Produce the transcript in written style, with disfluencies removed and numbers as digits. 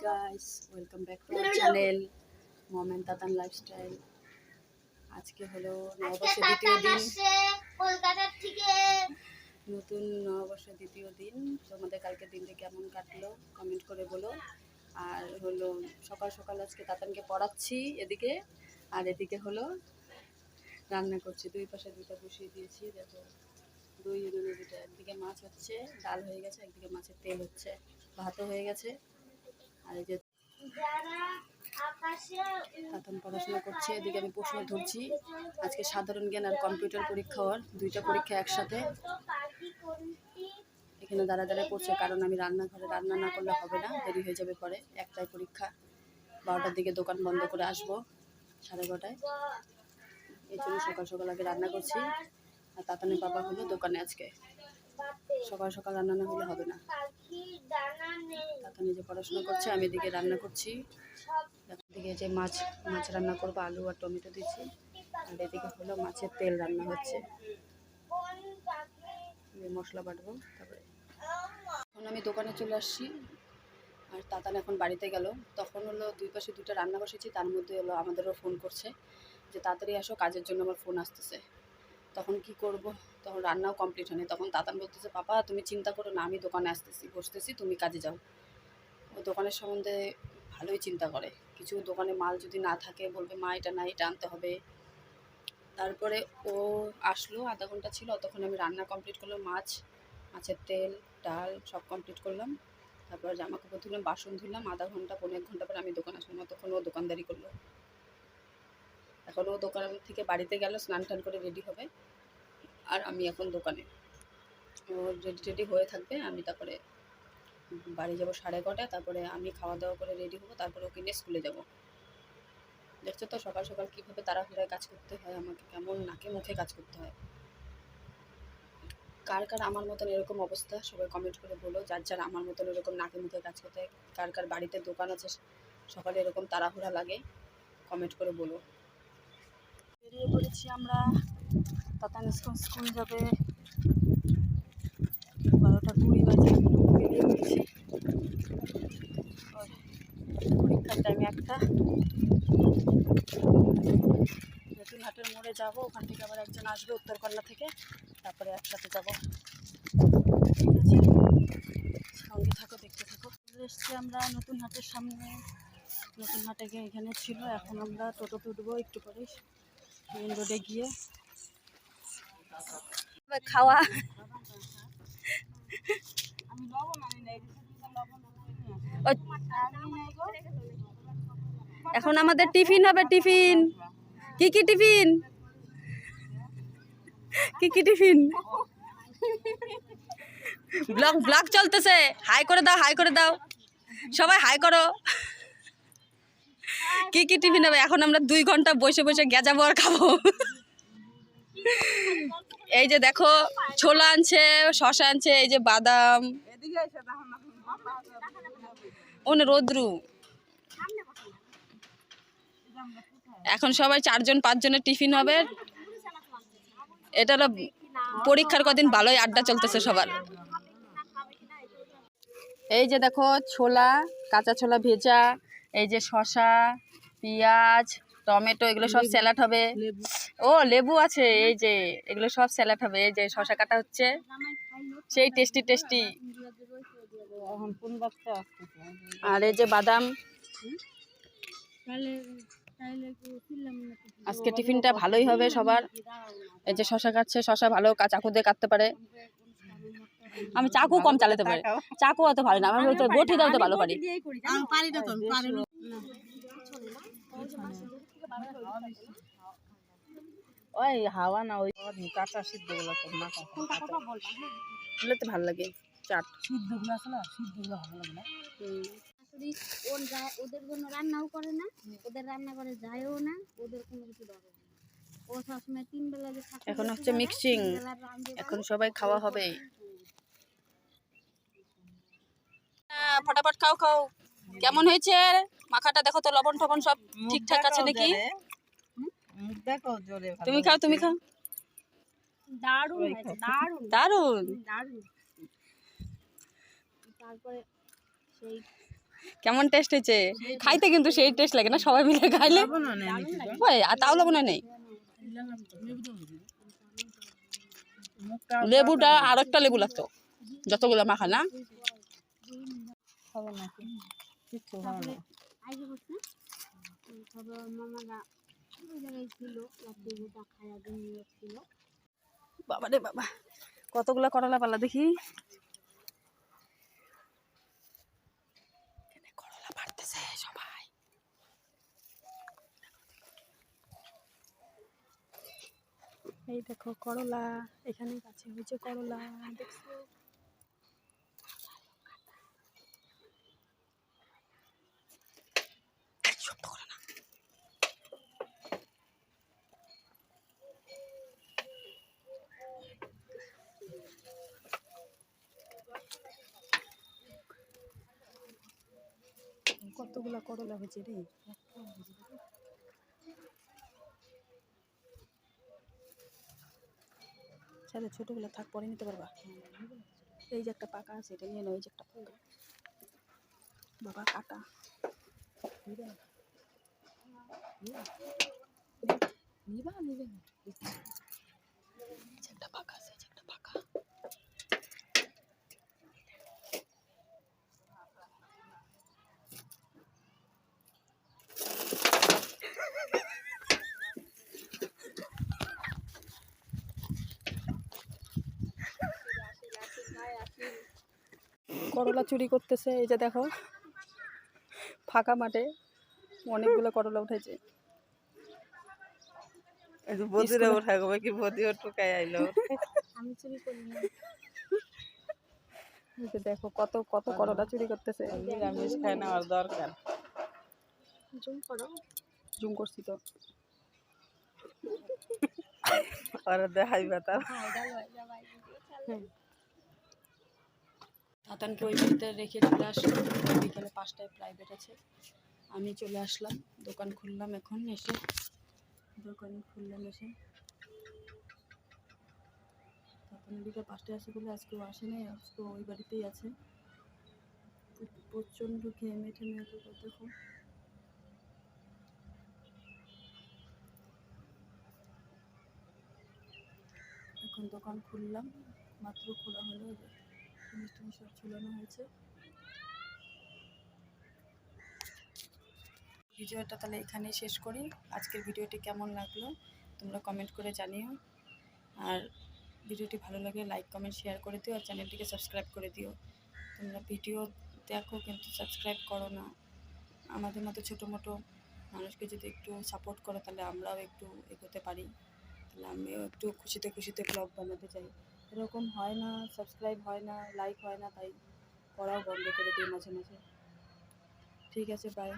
Guys, welcome back to our channel mom and Tatan lifestyle. আজকে হলো নববর্ষের দ্বিতীয় দিন, কলকাতা থেকে নতুন নববর্ষের দ্বিতীয় দিন। তোমাদের কালকের দিনটা কেমন কাটলো কমেন্ট করে বলো। আর হলো সকাল সকাল আজকে তাতানকে পড়াচ্ছি এদিকে, আর এদিকে হলো রান্না করছি। দুই পাশে দুইটা বসিয়ে দিয়েছি, দেখো দুই দুটা। একদিকে মাছ হচ্ছে, ডাল হয়ে গেছে, একদিকে মাছের তেল হচ্ছে, ভাতও হয়ে গেছে। আর এই যে তাতান পড়াশোনা করছে, এদিকে আমি প্রশ্ন ধরছি। আজকে সাধারণ জ্ঞান আর কম্পিউটার পরীক্ষা, ওর দুইটা পরীক্ষা একসাথে। এখানে দাঁড়া পড়ছে, কারণ আমি রান্নাঘরে রান্না না করলে হবে না, দেরি হয়ে যাবে পরে। একটাই পরীক্ষা, 12টার দিকে দোকান বন্ধ করে আসবো, 12:30টায়। এই জন্য সকাল সকাল আগে রান্না করছি। আর তাতানের বাবা হলো দোকানে আজকে, সকাল সকাল রান্না না হলে হবে না। তাতা নিজে পড়াশোনা করছে, আমি এদিকে রান্না করছি। এদিকে যে মাছ রান্না করবো, আলু আর টমেটো দিচ্ছি। আর এদিকে হলো মাছের তেল রান্না হচ্ছে, মশলা বাটবো। তারপরে এখন আমি দোকানে চলে আসছি, আর তাতান এখন বাড়িতে গেল। তখন হলো দুই পাশে দুটো রান্না বসেছি, তার মধ্যে হলো আমাদেরও ফোন করছে যে তাড়াতাড়ি আসো, কাজের জন্য আমার ফোন আসতেছে। তখন কি করব, তখন রান্নাও কমপ্লিট হয়নি। তখন তাতান বলতেছে, পাপা তুমি চিন্তা করো না, আমি দোকানে বসতেছি, তুমি কাজে যাও। ও দোকানের সম্বন্ধে ভালোই চিন্তা করে। কিছু দোকানে মাল যদি না থাকে বলবে, মা এটা না, এটা আনতে হবে। তারপরে ও আসলো, আধা ঘন্টা ছিল, তখন আমি রান্না কমপ্লিট করলাম। মাছের তেল, ডাল সব কমপ্লিট করলাম। তারপর জামা কাপড় ধুলাম, বাসন ধুলাম। আধা ঘন্টা 1.5 ঘন্টা পরে আমি দোকান আসলাম, তখন ও দোকানদারি করলো। এখন ও দোকান থেকে বাড়িতে গেল, স্নান টান করে রেডি হবে। আর আমি এখন দোকানে, ও রেডি হয়ে থাকবে। আমি তারপরে বাড়ি যাবো 9:30টায়। তারপরে আমি খাওয়া দাওয়া করে রেডি হবো, তারপরে ওকে নিয়ে স্কুলে যাব। দেখছো তো সকাল সকাল কীভাবে তাড়াহুড়ায় কাজ করতে হয়, আমাকে কেমন নাকে মুখে কাজ করতে হয়। কার কার আমার মতন এরকম অবস্থা সবাই কমেন্ট করে বলো, যার আমার মতন এরকম নাকে মুখে কাজ করতে হয়। কার কার বাড়িতে দোকান আছে, সকালে এরকম তাড়াহুড়া লাগে, কমেন্ট করে বলো। বেরিয়ে পড়েছি আমরা, তাতান স্কুল যাবে। 12:20 বাজে, বেরিয়ে পড়েছি। পরীক্ষার টাইমে একটা নতুন হাটের মোড়ে যাবো, ওখান থেকে আবার একজন আসবে উত্তরকন্যা থেকে, তারপরে একসাথে যাবো। ঠিক আছে, সঙ্গে থাকো, দেখতে থাকো। এসছি আমরা নতুন হাটের সামনে। নতুন হাটে এখানে ছিল, এখন আমরা টোটো তুলবো একটু পরে মেন রোডে গিয়ে। খাওয়া এখন আমাদের টিফিন হবে। টিফিন কি টিফিন, কি টিফিন? ব্লগ চলতেছে, হাই করে দাও, হাই করে দাও সবাই, হাই করো। কি টিফিন হবে? এখন আমরা 2 ঘন্টা বসে বসে গেজাবো আর খাবো। এই যে দেখো, ছোলা আনছে, শশা আনছে, এই যে বাদাম, রোদ্রু। এখন সবাই 4জন 5 জনের টিফিন হবে। এটা হলো পরীক্ষার কদিন ভালোই আড্ডা চলতেছে সবার। এই যে দেখো, ছোলা, কাঁচা ছোলা ভেজা, এই যে শশা, পেঁয়াজ, টমেটো, এগুলো সব স্যালাড হবে। ও লেবু আছে, এই যে এগুলো সব স্যালাড হবে। এই যে শশা কাটা হচ্ছে, সেই টেস্টি টেস্টি। আর এই যে বাদাম। আজকে টিফিনটা ভালোই হবে সবার। এই যে শশা কাটছে, শশা ভালো চাকু দিয়ে কাটতে পারে। আমি চাকু কম চালাতে পারি, চাকু অত পারি না, আমি বটি দাও তো ভালো পারি। ওই হাওয়া না, ওই কাঁচা সিদ্ধ গুলো ভালো লাগে। চাট সিদ্ধ গুলো আছে না, সিদ্ধ গুলো ভালো লাগে না। ওদের জন্য রান্নাও করে না, ওদের রান্না করে যায়ও না, ওদের কোনো কিছু দরকার নেই। ও সবসময় 3 বেলা যে এখন হচ্ছে মিক্সিং, এখন সবাই খাওয়া হবে। ফটাফট খাও খাও। কেমন হয়েছে মাখাটা? দেখো তো, লবণ টবণ সব ঠিকঠাক আছে নাকি? দেখো জোরে, তুমি খাও, তুমি খাও। দারুণ হয়েছে, দারুণ দারুণ দারুণ। তারপরে সেই কেমন টেস্ট হয়েছে? খাইতে কিন্তু সেই টেস্ট লাগে না, সবাই মিলে খাইলে। ওই আর তাও লবণ নেই, লেবুটা আর একটা লেবু লাগতো, যতগুলো মাখা না। বাবা রে বাবা, কতগুলা করলা পালা দেখি। করলা পারতেছে সবাই। এই দেখো করলা, এখানে গাছে হয়েছে করলা, দেখছো? কতগুলা করলা হয়েছে রে। তাহলে ছোটগুলো থাক, পরে নিতে পারবা। এই যে একটা পাকা আছে, এটা নিয়ে নাও। এই যে একটা পাকা, বাবা কাটা। একটা পাকা আছে, একটা পাকা। করলা চুরি করতেছে, এই যে দেখো ফাঁকা মাঠে অনেকগুলো করলা উঠেছে। দেখো কত কত করলা চুরি করতেছে। দরকার জুম করো, জুম করছি তো। তাতানকে ওই বাড়িতে রেখে চলে আসলাম, বিকেলে 5টায় প্রাইভেট আছে। আমি চলে আসলাম, দোকান খুললাম এখন এসে, তাতান বিকেল 5টায় আসে বলে আজকেও আসে নাই, আজকে ওই বাড়িতেই আছে। প্রচণ্ড ঘেমে ঠেমে দেখো। এখন দোকান খুললাম, মাত্র খোলা হলো, জিনিস টিনিস সব ঝুলানো হয়েছে। ভিডিওটা তাহলে এখানেই শেষ করি। আজকের ভিডিওটি কেমন লাগলো তোমরা কমেন্ট করে জানিও, আর ভিডিওটি ভালো লাগলে লাইক কমেন্ট শেয়ার করে দিও, আর চ্যানেলটিকে সাবস্ক্রাইব করে দিও। তোমরা ভিডিও দেখো কিন্তু সাবস্ক্রাইব করো না। আমাদের মতো ছোটো মোটো মানুষকে যদি একটু সাপোর্ট করো তাহলে আমরাও একটু এগোতে পারি, তাহলে আমিও একটু খুশিতে খুশিতে ব্লগ বানাতে চাই। এরকম হয় না, সাবস্ক্রাইব হয় না, লাইক হয় না, তাই করাও বন্ধ করে দিই মাঝে মাঝে। ঠিক আছে, বাই।